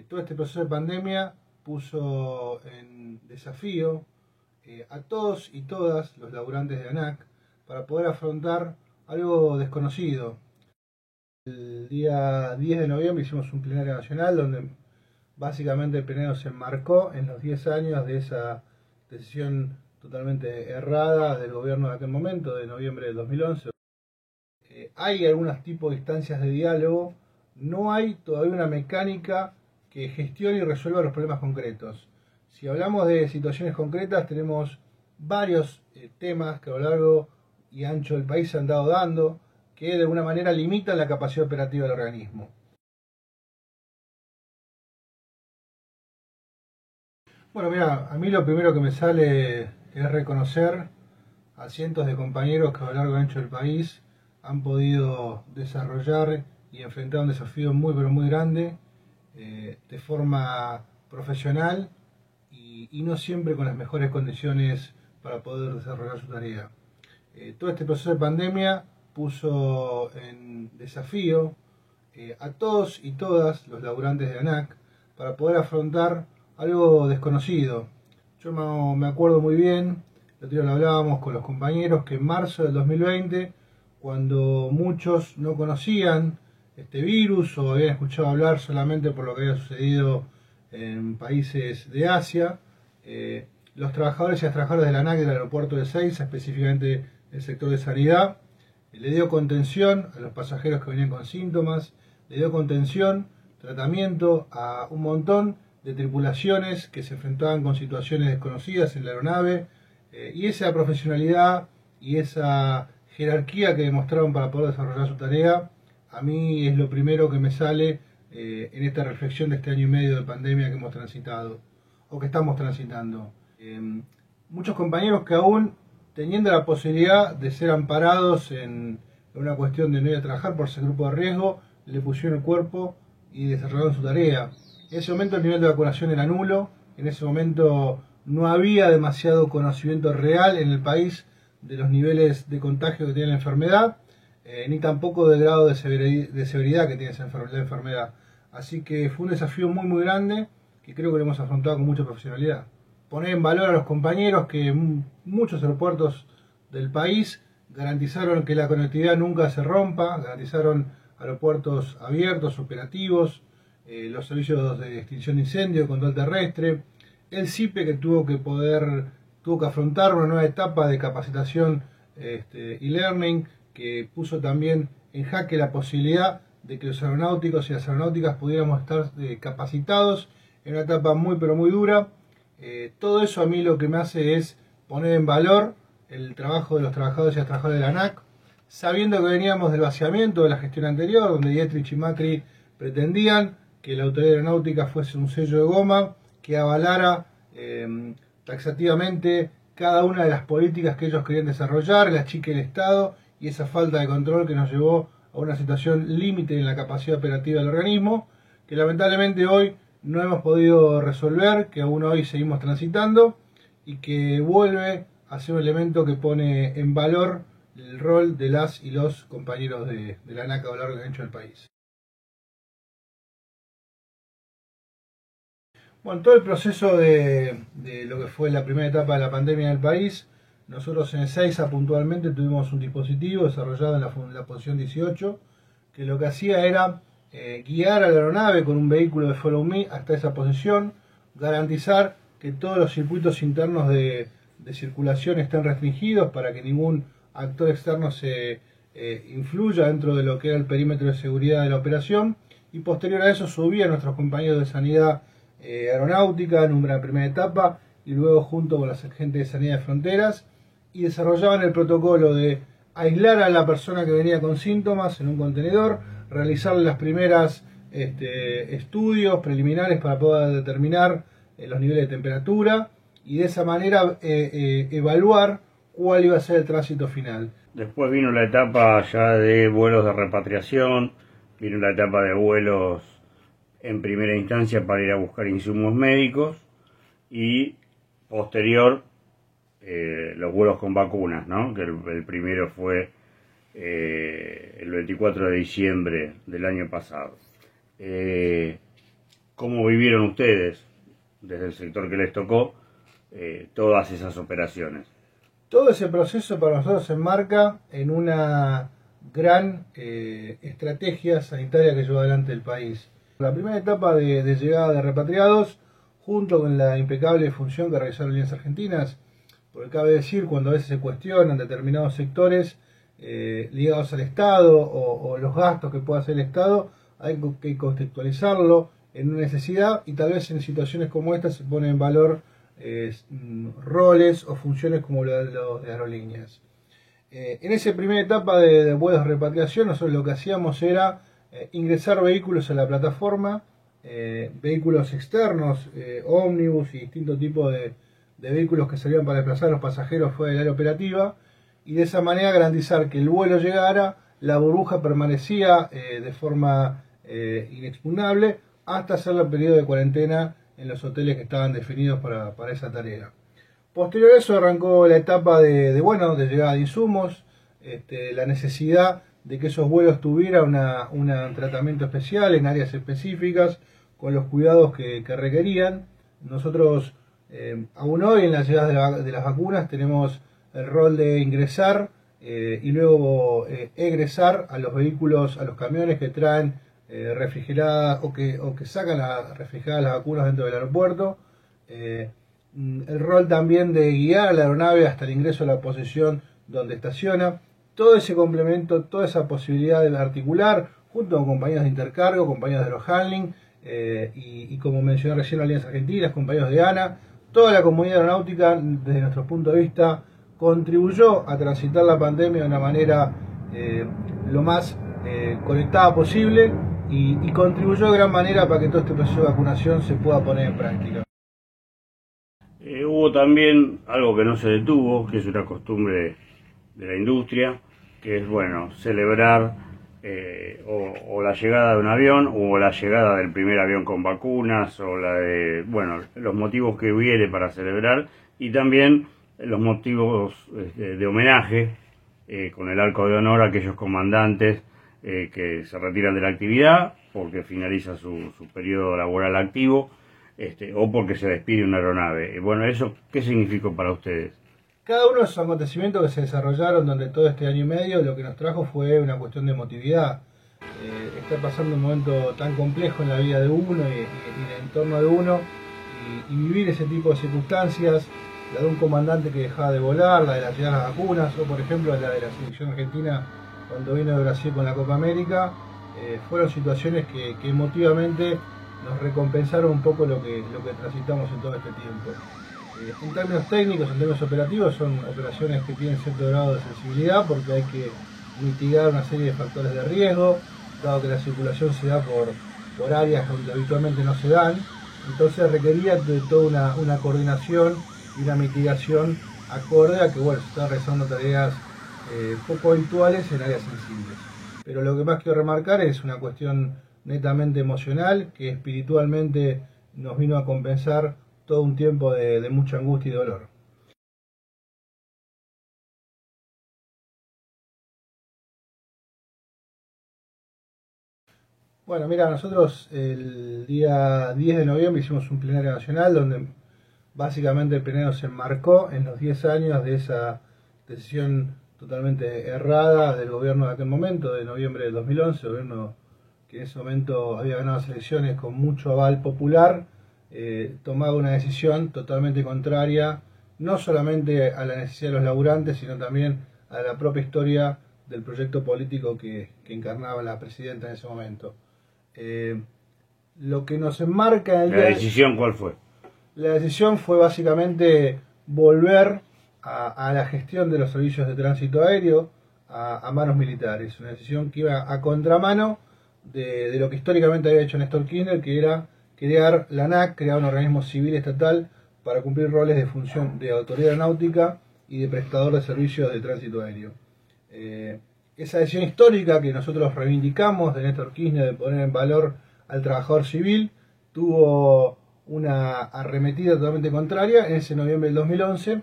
Todo este proceso de pandemia puso en desafío a todos y todas los laburantes de ANAC para poder afrontar algo desconocido. El día 10 de noviembre hicimos un plenario nacional donde básicamente el plenario se enmarcó en los 10 años de esa decisión totalmente errada del gobierno de aquel momento, de noviembre del 2011. Hay algunos tipos de instancias de diálogo, no hay todavía una mecánica que gestione y resuelva los problemas concretos. Si hablamos de situaciones concretas, tenemos varios temas que a lo largo y ancho del país se han dado dando, que de alguna manera limitan la capacidad operativa del organismo. Bueno, mira, a mí lo primero que me sale es reconocer a cientos de compañeros que a lo largo y ancho del país han podido desarrollar y enfrentar un desafío muy pero muy grande de forma profesional y no siempre con las mejores condiciones para poder desarrollar su tarea. Todo este proceso de pandemia puso en desafío a todos y todas los laburantes de ANAC para poder afrontar algo desconocido. Yo me acuerdo muy bien, el otro día lo hablábamos con los compañeros, que en marzo del 2020, cuando muchos no conocían este virus o habían escuchado hablar solamente por lo que había sucedido en países de Asia, los trabajadores y las trabajadoras de la ANAC del aeropuerto de Ezeiza, específicamente el sector de sanidad, le dio contención a los pasajeros que venían con síntomas, le dio contención, tratamiento a un montón de tripulaciones que se enfrentaban con situaciones desconocidas en la aeronave, y esa profesionalidad y esa jerarquía que demostraron para poder desarrollar su tarea, a mí es lo primero que me sale en esta reflexión de este año y medio de pandemia que hemos transitado, o que estamos transitando. Muchos compañeros que aún teniendo la posibilidad de ser amparados en una cuestión de no ir a trabajar por ese grupo de riesgo, le pusieron el cuerpo y desarrollaron su tarea. En ese momento el nivel de vacunación era nulo, en ese momento no había demasiado conocimiento real en el país de los niveles de contagio que tiene la enfermedad, ni tampoco del grado de severidad que tiene la enfermedad. Así que fue un desafío muy muy grande que creo que lo hemos afrontado con mucha profesionalidad. Poner en valor a los compañeros que muchos aeropuertos del país garantizaron que la conectividad nunca se rompa, garantizaron aeropuertos abiertos, operativos, los servicios de extinción de incendio, control terrestre, el CIPE que tuvo que afrontar una nueva etapa de capacitación y learning, que puso también en jaque la posibilidad de que los aeronáuticos y las aeronáuticas pudiéramos estar capacitados en una etapa muy pero muy dura. Todo eso a mí lo que me hace es poner en valor el trabajo de los trabajadores y las trabajadoras de la ANAC, sabiendo que veníamos del vaciamiento de la gestión anterior, donde Dietrich y Macri pretendían que la autoridad aeronáutica fuese un sello de goma que avalara taxativamente cada una de las políticas que ellos querían desarrollar, la chica del Estado, y esa falta de control que nos llevó a una situación límite en la capacidad operativa del organismo, que lamentablemente hoy no hemos podido resolver, que aún hoy seguimos transitando y que vuelve a ser un elemento que pone en valor el rol de las y los compañeros de la ANAC a lo largo y ancho del país. Bueno, todo el proceso de lo que fue la primera etapa de la pandemia en el país, nosotros en Ezeiza puntualmente tuvimos un dispositivo desarrollado en la posición 18, que lo que hacía era guiar a la aeronave con un vehículo de Follow Me hasta esa posición, garantizar que todos los circuitos internos de circulación estén restringidos para que ningún actor externo se influya dentro de lo que era el perímetro de seguridad de la operación, y posterior a eso subía a nuestros compañeros de sanidad aeronáutica en una primera etapa y luego junto con la gente de sanidad de fronteras, y desarrollaban el protocolo de aislar a la persona que venía con síntomas en un contenedor, realizar las primeras estudios preliminares para poder determinar los niveles de temperatura y de esa manera evaluar cuál iba a ser el tránsito final. Después vino la etapa ya de vuelos de repatriación, vino la etapa de vuelos en primera instancia para ir a buscar insumos médicos y posterior los vuelos con vacunas, ¿no? Que el primero fue el 24 de diciembre del año pasado. ¿Cómo vivieron ustedes, desde el sector que les tocó, todas esas operaciones? Todo ese proceso para nosotros se enmarca en una gran estrategia sanitaria que llevó adelante el país. La primera etapa de llegada de repatriados, junto con la impecable función que realizaron Líneas Argentinas, porque cabe decir, cuando a veces se cuestionan determinados sectores ligados al Estado o los gastos que pueda hacer el Estado, hay que contextualizarlo en una necesidad, y tal vez en situaciones como esta se pone en valor roles o funciones como los de aerolíneas. En esa primera etapa de vuelos de repatriación, nosotros lo que hacíamos era ingresar vehículos a la plataforma, vehículos externos, ómnibus y distintos tipos de vehículos que servían para desplazar a los pasajeros fuera del área operativa, y de esa manera garantizar que el vuelo llegara, la burbuja permanecía de forma inexpugnable hasta hacer el periodo de cuarentena en los hoteles que estaban definidos para esa tarea. Posterior a eso arrancó la etapa de llegada de insumos, la necesidad de que esos vuelos tuvieran un tratamiento especial en áreas específicas, con los cuidados que requerían. Nosotros, aún hoy en la llegada de las vacunas, tenemos el rol de ingresar y luego egresar a los vehículos, a los camiones que traen refrigeradas o que sacan refrigeradas las vacunas dentro del aeropuerto. El rol también de guiar a la aeronave hasta el ingreso a la posición donde estaciona. Todo ese complemento, toda esa posibilidad de articular junto con compañías de intercargo, compañías de aerohandling y como mencioné recién, Líneas Argentinas, compañías de ANA. Toda la comunidad aeronáutica, desde nuestro punto de vista, contribuyó a transitar la pandemia de una manera lo más conectada posible y contribuyó de gran manera para que todo este proceso de vacunación se pueda poner en práctica. Hubo también algo que no se detuvo, que es una costumbre de la industria, que es, bueno, celebrar o la llegada de un avión o la llegada del primer avión con vacunas o la de, bueno, los motivos que hubiere para celebrar, y también los motivos de homenaje con el arco de honor a aquellos comandantes que se retiran de la actividad porque finaliza su periodo laboral activo, o porque se despide una aeronave. Bueno, ¿eso qué significó para ustedes? Cada uno de esos acontecimientos que se desarrollaron durante todo este año y medio, lo que nos trajo fue una cuestión de emotividad. Está pasando un momento tan complejo en la vida de uno y en el entorno de uno, y vivir ese tipo de circunstancias, la de un comandante que dejaba de volar, la de la llegada de las vacunas, o por ejemplo la de la selección argentina cuando vino de Brasil con la Copa América, fueron situaciones que emotivamente nos recompensaron un poco lo que transitamos en todo este tiempo. En términos técnicos, en términos operativos, son operaciones que tienen cierto grado de sensibilidad porque hay que mitigar una serie de factores de riesgo, dado que la circulación se da por áreas donde habitualmente no se dan. Entonces requería de toda una coordinación y una mitigación acorde a que, bueno, se están realizando tareas poco habituales en áreas sensibles. Pero lo que más quiero remarcar es una cuestión netamente emocional, que espiritualmente nos vino a compensar todo un tiempo de mucha angustia y dolor. Bueno, mira, nosotros el día 10 de noviembre hicimos un plenario nacional donde básicamente el plenario se enmarcó en los 10 años de esa decisión totalmente errada del gobierno de aquel momento, de noviembre del 2011, el gobierno que en ese momento había ganado las elecciones con mucho aval popular, tomaba una decisión totalmente contraria, no solamente a la necesidad de los laburantes, sino también a la propia historia del proyecto político que encarnaba la presidenta en ese momento. Lo que nos enmarca en ¿La decisión cuál fue? La decisión fue básicamente volver a la gestión de los servicios de tránsito aéreo a manos militares. Una decisión que iba a contramano de lo que históricamente había hecho Néstor Kirchner, que era crear la ANAC, crear un organismo civil estatal para cumplir roles de función de autoridad aeronáutica y de prestador de servicios de tránsito aéreo. Esa decisión histórica que nosotros reivindicamos de Néstor Kirchner de poner en valor al trabajador civil tuvo una arremetida totalmente contraria en ese noviembre del 2011,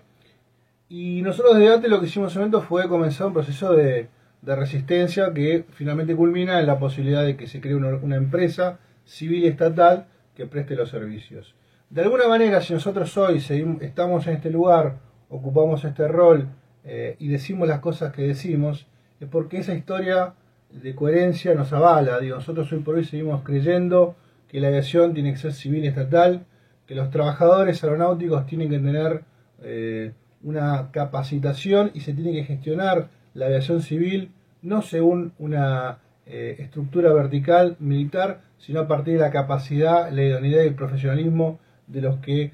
y nosotros desde antes lo que hicimos en ese momento fue comenzar un proceso de resistencia que finalmente culmina en la posibilidad de que se cree una empresa civil y estatal que preste los servicios. De alguna manera, si nosotros hoy estamos en este lugar, ocupamos este rol y decimos las cosas que decimos, es porque esa historia de coherencia nos avala. Digo, nosotros hoy por hoy seguimos creyendo que la aviación tiene que ser civil y estatal, que los trabajadores aeronáuticos tienen que tener una capacitación y se tiene que gestionar la aviación civil no según una estructura vertical militar, sino a partir de la capacidad, la idoneidad y el profesionalismo de los que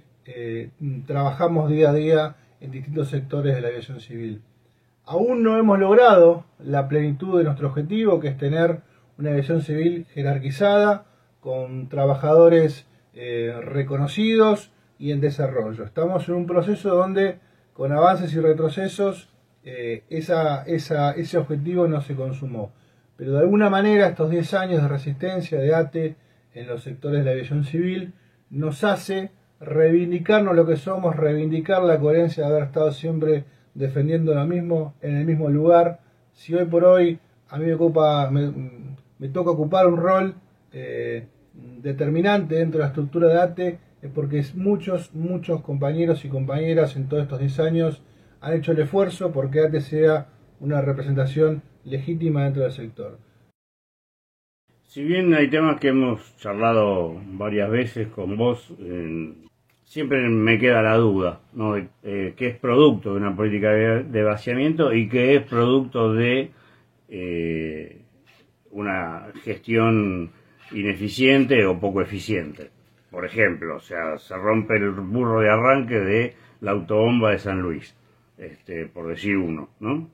trabajamos día a día en distintos sectores de la aviación civil. Aún no hemos logrado la plenitud de nuestro objetivo, que es tener una aviación civil jerarquizada, con trabajadores reconocidos y en desarrollo. Estamos en un proceso donde, con avances y retrocesos, ese objetivo no se consumó. Pero de alguna manera estos 10 años de resistencia de ATE en los sectores de la aviación civil nos hace reivindicarnos lo que somos, reivindicar la coherencia de haber estado siempre defendiendo lo mismo en el mismo lugar. Si hoy por hoy a mí me toca ocupar un rol determinante dentro de la estructura de ATE, es porque muchos compañeros y compañeras en todos estos 10 años han hecho el esfuerzo porque ATE sea una representación legítima dentro del sector. Si bien hay temas que hemos charlado varias veces con vos, siempre me queda la duda, ¿no? ¿Qué es producto de una política de vaciamiento y qué es producto de una gestión ineficiente o poco eficiente? Por ejemplo, o sea, se rompe el burro de arranque de la autobomba de San Luis, por decir uno, ¿no?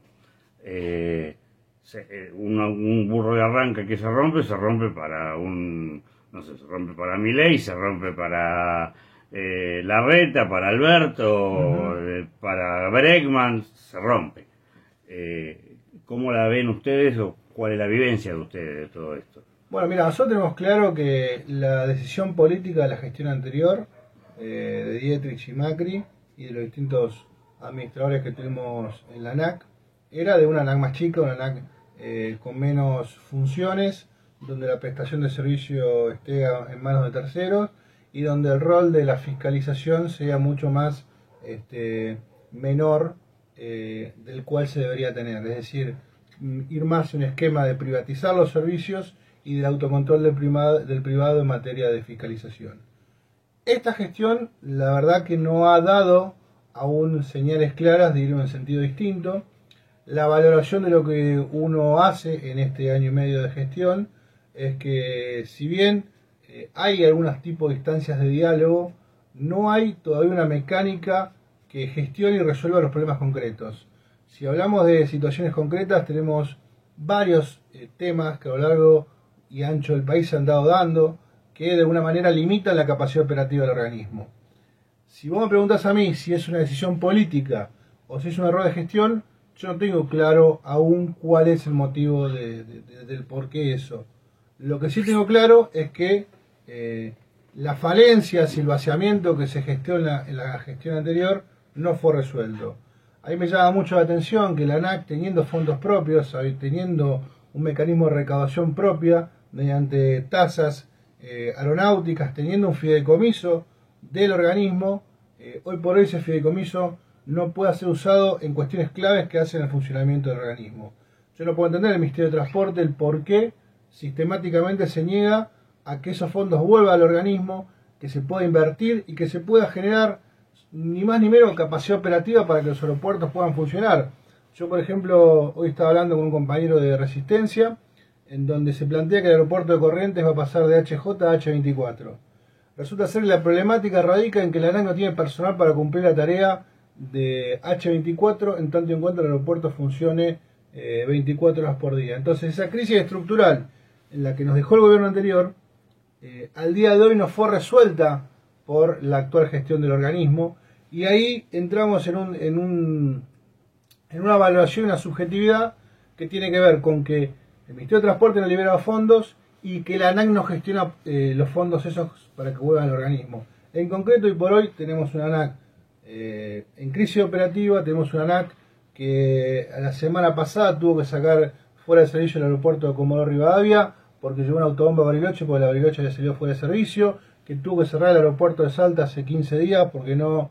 Un burro de arranque que se rompe para se rompe para Milei, se rompe para Larreta, para Alberto, para Bregman, se rompe. ¿Cómo la ven ustedes o cuál es la vivencia de ustedes de todo esto? Bueno, mira, nosotros tenemos claro que la decisión política de la gestión anterior, de Dietrich y Macri, y de los distintos administradores que tuvimos en la ANAC, era de una ANAC más chica, una ANAC con menos funciones, donde la prestación de servicio esté en manos de terceros y donde el rol de la fiscalización sea mucho más menor del cual se debería tener. Es decir, ir más en un esquema de privatizar los servicios y del autocontrol del privado en materia de fiscalización. Esta gestión, la verdad que no ha dado aún señales claras de ir en un sentido distinto. La valoración de lo que uno hace en este año y medio de gestión es que, si bien hay algunos tipos de instancias de diálogo, no hay todavía una mecánica que gestione y resuelva los problemas concretos. Si hablamos de situaciones concretas, tenemos varios temas que a lo largo y ancho del país se han dado dando, que de alguna manera limitan la capacidad operativa del organismo. Si vos me preguntás a mí si es una decisión política o si es un error de gestión, yo no tengo claro aún cuál es el motivo del por qué eso. Lo que sí tengo claro es que las falencias y el vaciamiento que se gestiona en la gestión anterior no fue resuelto. Ahí me llama mucho la atención que la ANAC, teniendo fondos propios, teniendo un mecanismo de recaudación propia mediante tasas aeronáuticas, teniendo un fideicomiso del organismo, hoy por hoy ese fideicomiso no puede ser usado en cuestiones claves que hacen el funcionamiento del organismo. Yo no puedo entender el Ministerio de Transporte el por qué sistemáticamente se niega a que esos fondos vuelvan al organismo, que se pueda invertir y que se pueda generar ni más ni menos capacidad operativa para que los aeropuertos puedan funcionar. Yo, por ejemplo, hoy estaba hablando con un compañero de Resistencia, en donde se plantea que el aeropuerto de Corrientes va a pasar de HJ a H24. Resulta ser que la problemática radica en que la ANAC no tiene personal para cumplir la tarea de H24 en tanto en cuanto el aeropuerto funcione 24 horas por día. Entonces, esa crisis estructural en la que nos dejó el gobierno anterior, al día de hoy no fue resuelta por la actual gestión del organismo, y ahí entramos en una valoración, una subjetividad que tiene que ver con que el Ministerio de Transporte no libera fondos y que la ANAC no gestiona los fondos esos para que vuelvan al organismo. En concreto, y por hoy, tenemos una ANAC en crisis operativa, tenemos una ANAC que la semana pasada tuvo que sacar fuera de servicio el aeropuerto de Comodoro Rivadavia porque llegó una autobomba a Bariloche, porque la Bariloche había salido fuera de servicio. que tuvo que cerrar el aeropuerto de Salta hace 15 días porque no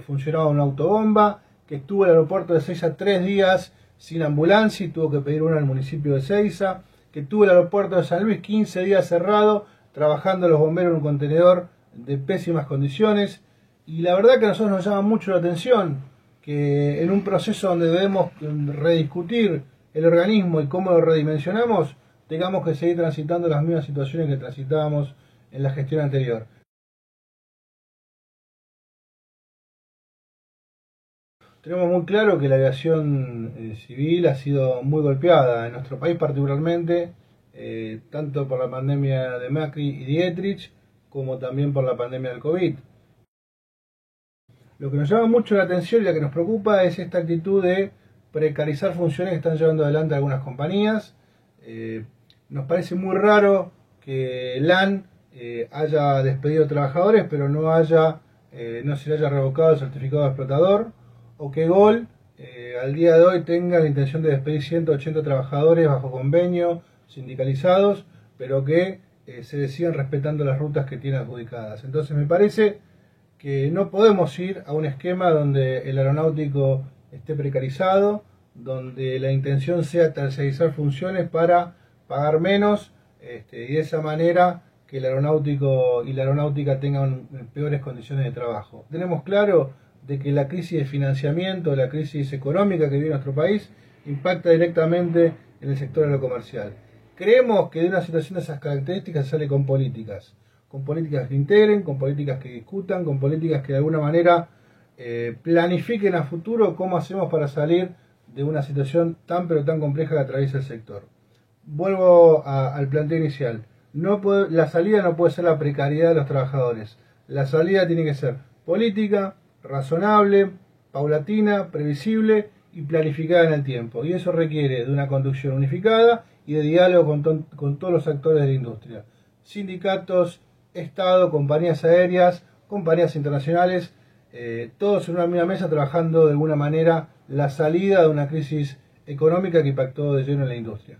funcionaba una autobomba, que estuvo el aeropuerto de Seiza 3 días sin ambulancia y tuvo que pedir una al municipio de Seiza, que tuvo el aeropuerto de San Luis 15 días cerrado, trabajando los bomberos en un contenedor de pésimas condiciones. Y la verdad que a nosotros nos llama mucho la atención que en un proceso donde debemos rediscutir el organismo y cómo lo redimensionamos, tengamos que seguir transitando las mismas situaciones que transitábamos en la gestión anterior. Tenemos muy claro que la aviación civil ha sido muy golpeada en nuestro país particularmente, tanto por la pandemia de Macri y Dietrich, como también por la pandemia del COVID. Lo que nos llama mucho la atención y la que nos preocupa es esta actitud de precarizar funciones que están llevando adelante algunas compañías. Nos parece muy raro que LAN haya despedido trabajadores, pero no se le haya revocado el certificado de explotador, o que GOL al día de hoy tenga la intención de despedir 180 trabajadores bajo convenio, sindicalizados, pero que se sigan respetando las rutas que tiene adjudicadas. Entonces me parece que no podemos ir a un esquema donde el aeronáutico esté precarizado, donde la intención sea tercerizar funciones para pagar menos y de esa manera que el aeronáutico y la aeronáutica tengan peores condiciones de trabajo. Tenemos claro de que la crisis de financiamiento, la crisis económica que vive nuestro país, impacta directamente en el sector aerocomercial. Creemos que de una situación de esas características se sale con políticas que integren, con políticas que discutan, con políticas que de alguna manera planifiquen a futuro cómo hacemos para salir de una situación tan pero tan compleja que atraviesa el sector. Vuelvo al planteo inicial. La salida no puede ser la precariedad de los trabajadores. La salida tiene que ser política, razonable, paulatina, previsible y planificada en el tiempo. Y eso requiere de una conducción unificada y de diálogo con todos los actores de la industria. Sindicatos, Estado, compañías aéreas, compañías internacionales, todos en una misma mesa trabajando de alguna manera la salida de una crisis económica que impactó de lleno en la industria.